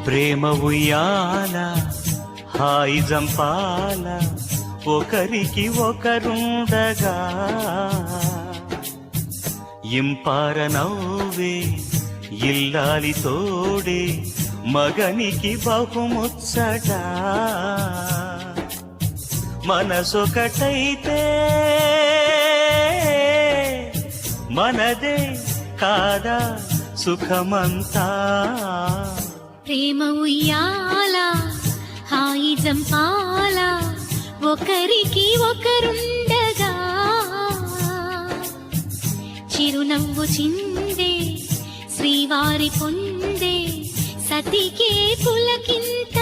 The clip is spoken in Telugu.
ప్రేమ ఉయ్యాల హాయి జంపాల ఒకరికి ఒకరుండగా ఇంపార నవ్వే ఇల్లాలి తోడే మగనికి బహుముచ్చట మనసొకటైతే మనదే కాదా సుఖమంతా ప్రేమ ఉయ్యాల హాయి జంపాల ఒకరికి ఒకరుండగా చిరునవ్వు చిందే శ్రీవారి పొందే సతికే పులకింత